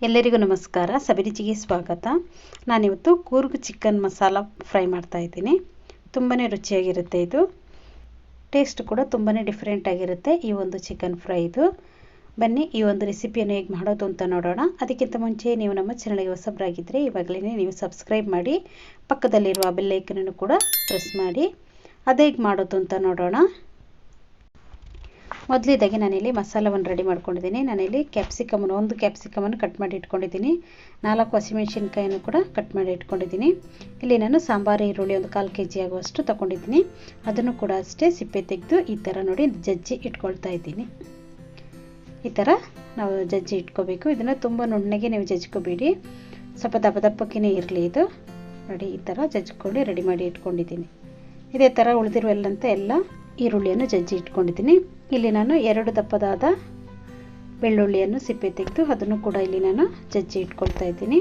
ಎಲ್ಲರಿಗೂ ನಮಸ್ಕಾರ. ಸಬಿರುಚಿಗೆ ಸ್ವಾಗತ. ನಾನಿವತ್ತು ಕೂರ್ಗ್ ಚಿಕನ್ ಮಸಾಲ ಫ್ರೈ ಮಾಡ್ತಾ ಇದ್ದೀನಿ. ತುಂಬಾ ರುಚಿಯಾಗಿರುತ್ತೆ. ಇದು ಟೇಸ್ಟ್ ಕೂಡ ತುಂಬಾ ಡಿಫ್ರೆಂಟ್ ಆಗಿರುತ್ತೆ ಈ ಒಂದು ಚಿಕನ್ ಫ್ರೈ. ಇದು ಬನ್ನಿ ಈ ಒಂದು ರೆಸಿಪಿಯನ್ನು ಹೇಗೆ ಮಾಡೋದು ಅಂತ ನೋಡೋಣ. ಅದಕ್ಕಿಂತ ಮುಂಚೆ ನೀವು ನಮ್ಮ ಚಾನಲ್ಗೆ ಹೊಸಬರಾಗಿದ್ದರೆ ಇವಾಗಲೇ ನೀವು ಸಬ್ಸ್ಕ್ರೈಬ್ ಮಾಡಿ, ಪಕ್ಕದಲ್ಲಿರುವ ಬೆಲ್ ಐಕನನ್ನು ಕೂಡ ಪ್ರೆಸ್ ಮಾಡಿ. ಅದು ಹೇಗೆ ಮಾಡೋದು ಅಂತ ನೋಡೋಣ. ಮೊದಲಿದ್ದಾಗೆ ನಾನಿಲ್ಲಿ ಮಸಾಲವನ್ನು ರೆಡಿ ಮಾಡ್ಕೊಂಡಿದ್ದೀನಿ. ನಾನಿಲ್ಲಿ ಒಂದು ಕ್ಯಾಪ್ಸಿಕಮನ್ನು ಕಟ್ ಮಾಡಿ ಇಟ್ಕೊಂಡಿದ್ದೀನಿ. 4 ಹಸಿಮೆಣಸಿನ್ಕಾಯನ್ನು ಕೂಡ ಕಟ್ ಮಾಡಿ ಇಟ್ಕೊಂಡಿದ್ದೀನಿ. ಇಲ್ಲಿ ನಾನು ಸಾಂಬಾರು ಈರುಳ್ಳಿ ಒಂದು 1/4 kg ಆಗುವಷ್ಟು ತಗೊಂಡಿದ್ದೀನಿ. ಅದನ್ನು ಕೂಡ ಅಷ್ಟೇ ಸಿಪ್ಪೆ ತೆಗೆದು ಈ ಥರ ನೋಡಿ ಜಜ್ಜಿ ಇಟ್ಕೊಳ್ತಾ ಇದ್ದೀನಿ. ಈ ಥರ ನಾವು ಜಜ್ಜಿ ಇಟ್ಕೋಬೇಕು. ಇದನ್ನು ತುಂಬ ನುಣ್ಣಗೆ ನೀವು ಜಜ್ಕೋಬೇಡಿ, ಸ್ವಲ್ಪ ದಪ್ಪಕ್ಕೇ ಇರಲಿ. ಇದು ನೋಡಿ ಈ ಥರ ಜಜ್ಕೊಂಡು ರೆಡಿ ಮಾಡಿ ಇಟ್ಕೊಂಡಿದ್ದೀನಿ. ಇದೇ ಥರ ಉಳಿದಿರುವಲ್ಲಂತ ಎಲ್ಲ ಈರುಳ್ಳಿಯನ್ನು ಜಜ್ಜಿ ಇಟ್ಕೊಂಡಿದ್ದೀನಿ. ಇಲ್ಲಿ ನಾನು 2 ದಪ್ಪದಾದ ಬೆಳ್ಳುಳ್ಳಿಯನ್ನು ಸಿಪ್ಪೆ ತೆಗೆದು ಅದನ್ನು ಕೂಡ ಇಲ್ಲಿ ನಾನು ಜಜ್ಜಿ ಇಟ್ಕೊಳ್ತಾ ಇದ್ದೀನಿ.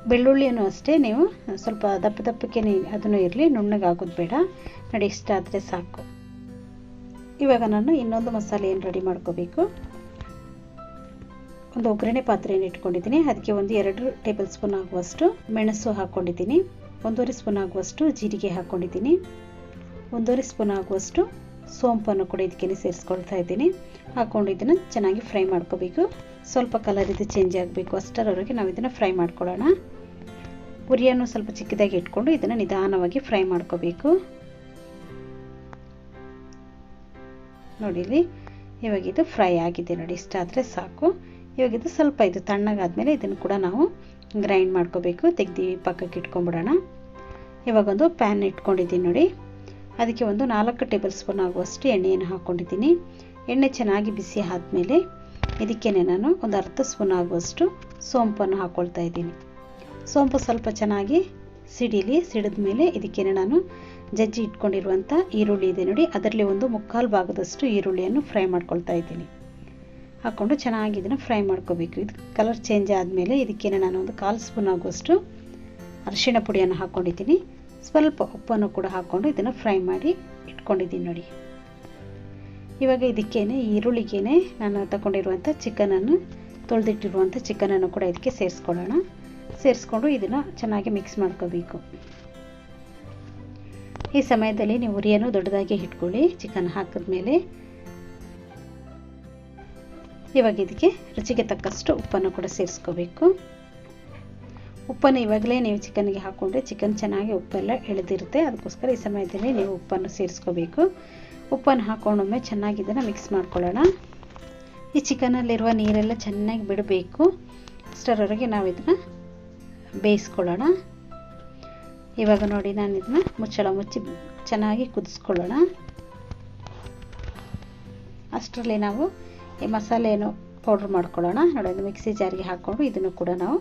ಬೆಳ್ಳುಳ್ಳಿಯನ್ನು ಅಷ್ಟೇ ನೀವು ಸ್ವಲ್ಪ ದಪ್ಪಕ್ಕೆ ಅದನ್ನು ಇರಲಿ, ನುಣ್ಣಗಾಗೋದು ಬೇಡ. ನೋಡಿ ಇಷ್ಟಾದರೆ ಸಾಕು. ಇವಾಗ ನಾನು ಇನ್ನೊಂದು ಮಸಾಲೆಯನ್ನು ರೆಡಿ ಮಾಡ್ಕೋಬೇಕು. ಒಂದು ಒಗ್ಗರಣೆ ಪಾತ್ರೆಯನ್ನು ಇಟ್ಕೊಂಡಿದ್ದೀನಿ. ಅದಕ್ಕೆ ಒಂದು 2 ಟೇಬಲ್ ಸ್ಪೂನ್ ಆಗುವಷ್ಟು ಮೆಣಸು ಹಾಕ್ಕೊಂಡಿದ್ದೀನಿ. 1.5 ಸ್ಪೂನ್ ಆಗುವಷ್ಟು ಜೀರಿಗೆ ಹಾಕ್ಕೊಂಡಿದ್ದೀನಿ. 1.5 ಸ್ಪೂನ್ ಆಗುವಷ್ಟು ಸೋಂಪನ್ನು ಕೂಡ ಇದಕ್ಕೆ ಸೇರಿಸ್ಕೊಳ್ತಾ ಇದ್ದೀನಿ. ಹಾಕ್ಕೊಂಡು ಇದನ್ನು ಚೆನ್ನಾಗಿ ಫ್ರೈ ಮಾಡ್ಕೋಬೇಕು. ಸ್ವಲ್ಪ ಕಲರ್ ಇದು ಚೇಂಜ್ ಆಗಬೇಕು, ಅಷ್ಟರವರೆಗೆ ನಾವು ಇದನ್ನು ಫ್ರೈ ಮಾಡ್ಕೊಳ್ಳೋಣ. ಉರಿಯನ್ನು ಸ್ವಲ್ಪ ಚಿಕ್ಕದಾಗಿ ಇಟ್ಕೊಂಡು ಇದನ್ನು ನಿಧಾನವಾಗಿ ಫ್ರೈ ಮಾಡ್ಕೋಬೇಕು. ನೋಡಿ ಇಲ್ಲಿ ಇವಾಗ ಇದು ಫ್ರೈ ಆಗಿದೆ. ನೋಡಿ ಇಷ್ಟಾದರೆ ಸಾಕು. ಇವಾಗ ಇದು ಸ್ವಲ್ಪ ಇದು ತಣ್ಣಗಾದ್ಮೇಲೆ ಇದನ್ನು ಕೂಡ ನಾವು ಗ್ರೈಂಡ್ ಮಾಡ್ಕೋಬೇಕು. ತೆಗೆದು ಪಕ್ಕಕ್ಕೆ ಇಟ್ಕೊಂಡ್ಬಿಡೋಣ. ಇವಾಗ ಒಂದು ಪ್ಯಾನ್ ಇಟ್ಕೊಂಡಿದ್ದೀನಿ ನೋಡಿ. ಅದಕ್ಕೆ ಒಂದು 4 ಟೇಬಲ್ ಸ್ಪೂನ್ ಆಗುವಷ್ಟು ಎಣ್ಣೆಯನ್ನು ಹಾಕ್ಕೊಂಡಿದ್ದೀನಿ. ಎಣ್ಣೆ ಚೆನ್ನಾಗಿ ಬಿಸಿ ಆದಮೇಲೆ ಇದಕ್ಕೇನೆ ನಾನು ಒಂದು 1/2 ಸ್ಪೂನ್ ಆಗುವಷ್ಟು ಸೋಂಪನ್ನು ಹಾಕ್ಕೊಳ್ತಾ ಇದ್ದೀನಿ. ಸೋಂಪು ಸ್ವಲ್ಪ ಚೆನ್ನಾಗಿ ಸಿಡಿದ ಮೇಲೆ ಇದಕ್ಕೇನೆ ನಾನು ಜಜ್ಜಿ ಇಟ್ಕೊಂಡಿರುವಂಥ ಈರುಳ್ಳಿ ಇದೆ ನೋಡಿ, ಅದರಲ್ಲಿ ಒಂದು 1/4 ಭಾಗದಷ್ಟು ಈರುಳ್ಳಿಯನ್ನು ಫ್ರೈ ಮಾಡ್ಕೊಳ್ತಾ ಇದ್ದೀನಿ. ಹಾಕ್ಕೊಂಡು ಚೆನ್ನಾಗಿ ಇದನ್ನು ಫ್ರೈ ಮಾಡ್ಕೋಬೇಕು. ಇದು ಕಲರ್ ಚೇಂಜ್ ಆದಮೇಲೆ ಇದಕ್ಕೇನೆ ನಾನು ಒಂದು 1/4 ಸ್ಪೂನ್ ಆಗುವಷ್ಟು ಅರಿಶಿಣ ಪುಡಿಯನ್ನು ಹಾಕ್ಕೊಂಡಿದ್ದೀನಿ. ಸ್ವಲ್ಪ ಉಪ್ಪನ್ನು ಕೂಡ ಹಾಕ್ಕೊಂಡು ಇದನ್ನು ಫ್ರೈ ಮಾಡಿ ಇಟ್ಕೊಂಡಿದ್ದೀನಿ ನೋಡಿ. ಇವಾಗ ಇದಕ್ಕೇನೆ ಈರುಳ್ಳಿಗೇನೆ ನಾನು ತಗೊಂಡಿರುವಂಥ ಚಿಕನನ್ನು, ತೊಳೆದಿಟ್ಟಿರುವಂಥ ಚಿಕನನ್ನು ಕೂಡ ಇದಕ್ಕೆ ಸೇರಿಸ್ಕೊಳ್ಳೋಣ. ಸೇರಿಸ್ಕೊಂಡು ಇದನ್ನು ಚೆನ್ನಾಗಿ ಮಿಕ್ಸ್ ಮಾಡ್ಕೋಬೇಕು. ಈ ಸಮಯದಲ್ಲಿ ನೀವು ಉರಿಯನ್ನು ದೊಡ್ಡದಾಗಿ ಇಟ್ಕೊಳ್ಳಿ. ಚಿಕನ್ ಹಾಕಿದ್ಮೇಲೆ ಇವಾಗ ಇದಕ್ಕೆ ರುಚಿಗೆ ತಕ್ಕಷ್ಟು ಉಪ್ಪನ್ನು ಕೂಡ ಸೇರಿಸ್ಕೋಬೇಕು. ಉಪ್ಪನ್ನು ಇವಾಗಲೇ ನೀವು ಚಿಕನ್ಗೆ ಹಾಕ್ಕೊಂಡ್ರೆ ಚಿಕನ್ ಚೆನ್ನಾಗಿ ಉಪ್ಪೆಲ್ಲ ಎಳೆದಿರುತ್ತೆ. ಅದಕ್ಕೋಸ್ಕರ ಈ ಸಮಯದಲ್ಲಿ ನೀವು ಉಪ್ಪನ್ನು ಸೇರಿಸ್ಕೋಬೇಕು. ಉಪ್ಪನ್ನು ಹಾಕ್ಕೊಂಡೊಮ್ಮೆ ಚೆನ್ನಾಗಿ ಇದನ್ನು ಮಿಕ್ಸ್ ಮಾಡ್ಕೊಳ್ಳೋಣ. ಈ ಚಿಕನಲ್ಲಿರುವ ನೀರೆಲ್ಲ ಚೆನ್ನಾಗಿ ಬಿಡಬೇಕು. ಅಷ್ಟರವರೆಗೆ ನಾವು ಇದನ್ನು ಬೇಯಿಸ್ಕೊಳ್ಳೋಣ. ಇವಾಗ ನೋಡಿ ನಾನು ಇದನ್ನು ಮುಚ್ಚಿ ಚೆನ್ನಾಗಿ ಕುದಿಸ್ಕೊಳ್ಳೋಣ. ಅಷ್ಟರಲ್ಲಿ ನಾವು ಈ ಮಸಾಲೆಯನ್ನು ಪೌಡ್ರ್ ಮಾಡ್ಕೊಳ್ಳೋಣ. ನೋಡಿ ಅದು ಮಿಕ್ಸಿ ಜಾರಿಗೆ ಹಾಕ್ಕೊಂಡು ಇದನ್ನು ಕೂಡ ನಾವು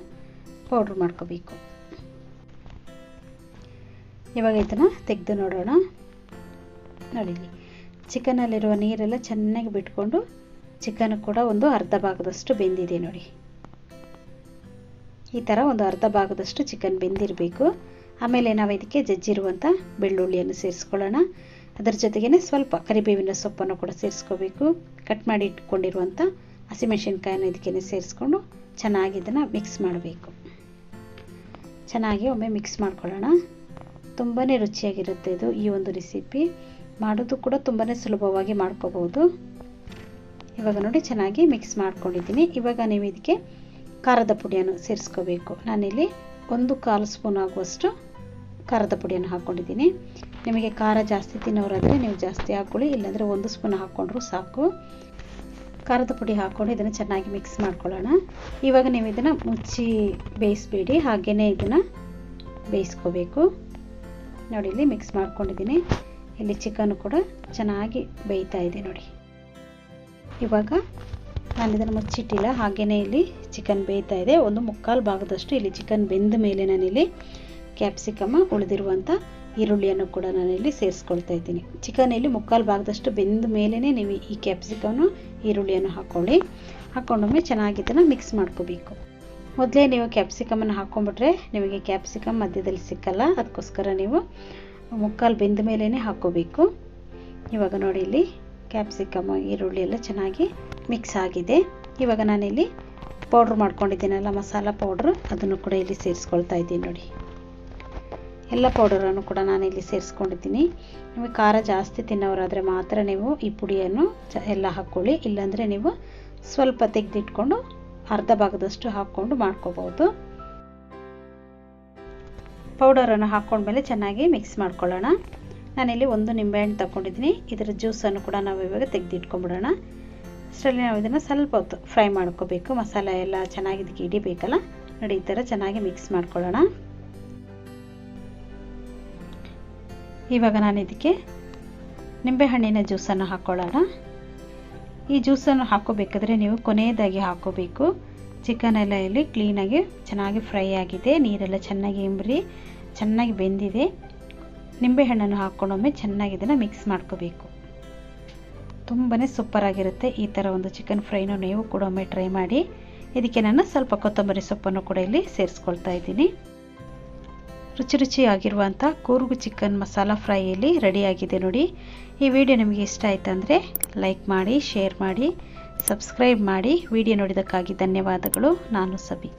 ಪೌಡ್ರ್ ಮಾಡ್ಕೋಬೇಕು. ಇವಾಗ ಇದನ್ನು ತೆಗೆದು ನೋಡೋಣ. ನೋಡಿ ಚಿಕನಲ್ಲಿರುವ ನೀರೆಲ್ಲ ಚೆನ್ನಾಗಿ ಬಿಟ್ಕೊಂಡು ಚಿಕನ್ ಕೂಡ ಒಂದು ಅರ್ಧ ಭಾಗದಷ್ಟು ಬೆಂದಿದೆ ನೋಡಿ. ಈ ಥರ ಒಂದು ಅರ್ಧ ಭಾಗದಷ್ಟು ಚಿಕನ್ ಬೆಂದಿರಬೇಕು. ಆಮೇಲೆ ನಾವು ಇದಕ್ಕೆ ಜಜ್ಜಿರುವಂಥ ಬೆಳ್ಳುಳ್ಳಿಯನ್ನು ಸೇರಿಸ್ಕೊಳ್ಳೋಣ. ಅದರ ಜೊತೆಗೇ ಸ್ವಲ್ಪ ಕರಿಬೇವಿನ ಸೊಪ್ಪನ್ನು ಕೂಡ ಸೇರಿಸ್ಕೋಬೇಕು. ಕಟ್ ಮಾಡಿ ಇಟ್ಕೊಂಡಿರುವಂಥ ಹಸಿಮೆಣಸಿನ್ಕಾಯನ್ನು ಇದಕ್ಕೆ ಸೇರಿಸ್ಕೊಂಡು ಚೆನ್ನಾಗಿ ಇದನ್ನು ಮಿಕ್ಸ್ ಮಾಡಬೇಕು. ಚೆನ್ನಾಗಿ ಒಮ್ಮೆ ಮಿಕ್ಸ್ ಮಾಡ್ಕೊಳ್ಳೋಣ. ತುಂಬಾ ರುಚಿಯಾಗಿರುತ್ತೆ ಇದು. ಈ ಒಂದು ರೆಸಿಪಿ ಮಾಡೋದು ಕೂಡ ತುಂಬಾ ಸುಲಭವಾಗಿ ಮಾಡ್ಕೋಬೋದು. ಇವಾಗ ನೋಡಿ ಚೆನ್ನಾಗಿ ಮಿಕ್ಸ್ ಮಾಡ್ಕೊಂಡಿದ್ದೀನಿ. ಇವಾಗ ನೀವು ಇದಕ್ಕೆ ಖಾರದ ಪುಡಿಯನ್ನು ಸೇರಿಸ್ಕೋಬೇಕು. ನಾನಿಲ್ಲಿ 1/4 ಸ್ಪೂನ್ ಆಗುವಷ್ಟು ಖಾರದ ಪುಡಿಯನ್ನು ಹಾಕ್ಕೊಂಡಿದ್ದೀನಿ. ನಿಮಗೆ ಖಾರ ಜಾಸ್ತಿ ತಿನ್ನೋರಾದರೆ ನೀವು ಜಾಸ್ತಿ ಹಾಕ್ಕೊಳ್ಳಿ, ಇಲ್ಲಾಂದರೆ 1 ಸ್ಪೂನ್ ಹಾಕ್ಕೊಂಡ್ರೂ ಸಾಕು. ಖಾರದ ಪುಡಿ ಹಾಕ್ಕೊಂಡು ಇದನ್ನು ಚೆನ್ನಾಗಿ ಮಿಕ್ಸ್ ಮಾಡ್ಕೊಳ್ಳೋಣ. ಇವಾಗ ನೀವು ಇದನ್ನು ಮುಚ್ಚಿ ಬೇಯಿಸಬೇಡಿ, ಹಾಗೆಯೇ ಇದನ್ನು ಬೇಯಿಸ್ಕೋಬೇಕು. ನೋಡಿ ಇಲ್ಲಿ ಮಿಕ್ಸ್ ಮಾಡ್ಕೊಂಡಿದ್ದೀನಿ. ಇಲ್ಲಿ ಚಿಕನ್ ಕೂಡ ಚೆನ್ನಾಗಿ ಬೇಯ್ತಾ ಇದೆ ನೋಡಿ. ಇವಾಗ ನಾನು ಇದನ್ನು ಮುಚ್ಚಿಟ್ಟಿಲ್ಲ, ಹಾಗೆಯೇ ಇಲ್ಲಿ ಚಿಕನ್ ಬೇಯ್ತಾ ಇದೆ. ಒಂದು 1/4 ಭಾಗದಷ್ಟು ಇಲ್ಲಿ ಚಿಕನ್ ಬೆಂದ ಮೇಲೆ ನಾನಿಲ್ಲಿ ಕ್ಯಾಪ್ಸಿಕಮ್, ಉಳಿದಿರುವಂಥ ಈರುಳ್ಳಿಯನ್ನು ಕೂಡ ನಾನಿಲ್ಲಿ ಸೇರಿಸ್ಕೊಳ್ತಾ ಇದ್ದೀನಿ. ಚಿಕನ್ ಇಲ್ಲಿ 1/4 ಭಾಗದಷ್ಟು ಬೆಂದ ಮೇಲೇ ನೀವು ಈ ಕ್ಯಾಪ್ಸಿಕಮ್ನು ಈರುಳ್ಳಿಯನ್ನು ಹಾಕ್ಕೊಂಡೊಮ್ಮೆ ಚೆನ್ನಾಗಿ ಇದನ್ನು ಮಿಕ್ಸ್ ಮಾಡ್ಕೋಬೇಕು. ಮೊದಲೇ ನೀವು ಕ್ಯಾಪ್ಸಿಕಮನ್ನು ಹಾಕ್ಕೊಂಡ್ಬಿಟ್ರೆ ನಿಮಗೆ ಕ್ಯಾಪ್ಸಿಕಮ್ ಮಧ್ಯದಲ್ಲಿ ಸಿಕ್ಕಲ್ಲ. ಅದಕ್ಕೋಸ್ಕರ ನೀವು 1/4 ಬೆಂದ ಮೇಲೇ ಹಾಕ್ಕೋಬೇಕು. ಇವಾಗ ನೋಡಿ ಇಲ್ಲಿ ಕ್ಯಾಪ್ಸಿಕಮ್ ಈರುಳ್ಳಿ ಎಲ್ಲ ಚೆನ್ನಾಗಿ ಮಿಕ್ಸ್ ಆಗಿದೆ. ಇವಾಗ ನಾನಿಲ್ಲಿ ಪೌಡ್ರ್ ಮಾಡ್ಕೊಂಡಿದ್ದೀನಲ್ಲ ಮಸಾಲ ಪೌಡ್ರ್, ಅದನ್ನು ಕೂಡ ಇಲ್ಲಿ ಸೇರಿಸ್ಕೊಳ್ತಾ ಇದ್ದೀನಿ ನೋಡಿ. ಎಲ್ಲ ಪೌಡರನ್ನು ಕೂಡ ನಾನು ಇಲ್ಲಿ ಸೇರಿಸ್ಕೊಂಡಿದ್ದೀನಿ. ನಿಮಗೆ ಖಾರ ಜಾಸ್ತಿ ತಿನ್ನೋರಾದರೆ ಮಾತ್ರ ನೀವು ಈ ಪುಡಿಯನ್ನು ಎಲ್ಲ ಹಾಕ್ಕೊಳ್ಳಿ, ಇಲ್ಲಾಂದರೆ ನೀವು ಸ್ವಲ್ಪ ತೆಗೆದಿಟ್ಕೊಂಡು ಅರ್ಧ ಭಾಗದಷ್ಟು ಹಾಕ್ಕೊಂಡು ಮಾಡ್ಕೋಬೋದು. ಪೌಡರನ್ನು ಹಾಕ್ಕೊಂಡ್ಮೇಲೆ ಚೆನ್ನಾಗಿ ಮಿಕ್ಸ್ ಮಾಡ್ಕೊಳ್ಳೋಣ. ನಾನಿಲ್ಲಿ 1 ನಿಂಬೆಹಣ್ಣು ತಗೊಂಡಿದ್ದೀನಿ. ಇದರ ಜ್ಯೂಸನ್ನು ಕೂಡ ನಾವು ಇವಾಗ ತೆಗೆದಿಟ್ಕೊಂಡ್ಬಿಡೋಣ. ಅಷ್ಟರಲ್ಲಿ ನಾವು ಇದನ್ನು ಸ್ವಲ್ಪ ಹೊತ್ತು ಫ್ರೈ ಮಾಡ್ಕೋಬೇಕು. ಮಸಾಲೆ ಎಲ್ಲ ಚೆನ್ನಾಗಿ ಇದಕ್ಕೆ ಹಿಡಿಬೇಕಲ್ಲ ನೋಡಿ, ಈ ಥರ ಚೆನ್ನಾಗಿ ಮಿಕ್ಸ್ ಮಾಡ್ಕೊಳ್ಳೋಣ. ಇವಾಗ ನಾನು ಇದಕ್ಕೆ ನಿಂಬೆಹಣ್ಣಿನ ಜ್ಯೂಸನ್ನು ಹಾಕ್ಕೊಳ್ಳೋಣ. ಈ ಜ್ಯೂಸನ್ನು ಹಾಕೋಬೇಕಾದ್ರೆ ನೀವು ಕೊನೆಯದಾಗಿ ಹಾಕೋಬೇಕು. ಚಿಕನ್ ಎಲ್ಲ ಇಲ್ಲಿ ಕ್ಲೀನಾಗಿ ಚೆನ್ನಾಗಿ ಫ್ರೈ ಆಗಿದೆ, ನೀರೆಲ್ಲ ಚೆನ್ನಾಗಿ ಇಂಬ್ರಿ ಚೆನ್ನಾಗಿ ಬೆಂದಿದೆ. ನಿಂಬೆಹಣ್ಣನ್ನು ಹಾಕ್ಕೊಂಡೊಮ್ಮೆ ಚೆನ್ನಾಗಿ ಇದನ್ನು ಮಿಕ್ಸ್ ಮಾಡ್ಕೋಬೇಕು. ತುಂಬಾ ಸೂಪರಾಗಿರುತ್ತೆ ಈ ಥರ ಒಂದು ಚಿಕನ್ ಫ್ರೈನ ನೀವು ಕೂಡ ಒಮ್ಮೆ ಟ್ರೈ ಮಾಡಿ. ಇದಕ್ಕೆ ನಾನು ಸ್ವಲ್ಪ ಕೊತ್ತಂಬರಿ ಸೊಪ್ಪನ್ನು ಕೂಡ ಇಲ್ಲಿ ಸೇರಿಸ್ಕೊಳ್ತಾ ಇದ್ದೀನಿ. ರುಚಿ ರುಚಿಯಾಗಿರುವಂಥ ಕೂರ್ಗ್ ಚಿಕನ್ ಮಸಾಲ ಫ್ರೈ ಇಲ್ಲಿ ರೆಡಿಯಾಗಿದೆ ನೋಡಿ. ಈ ವಿಡಿಯೋ ನಿಮಗೆ ಇಷ್ಟ ಆಯ್ತಂದರೆ ಲೈಕ್ ಮಾಡಿ, ಶೇರ್ ಮಾಡಿ, ಸಬ್ಸ್ಕ್ರೈಬ್ ಮಾಡಿ. ವಿಡಿಯೋ ನೋಡಿದ್ದಕ್ಕಾಗಿ ಧನ್ಯವಾದಗಳು. ನಾನು ಸಬಿ.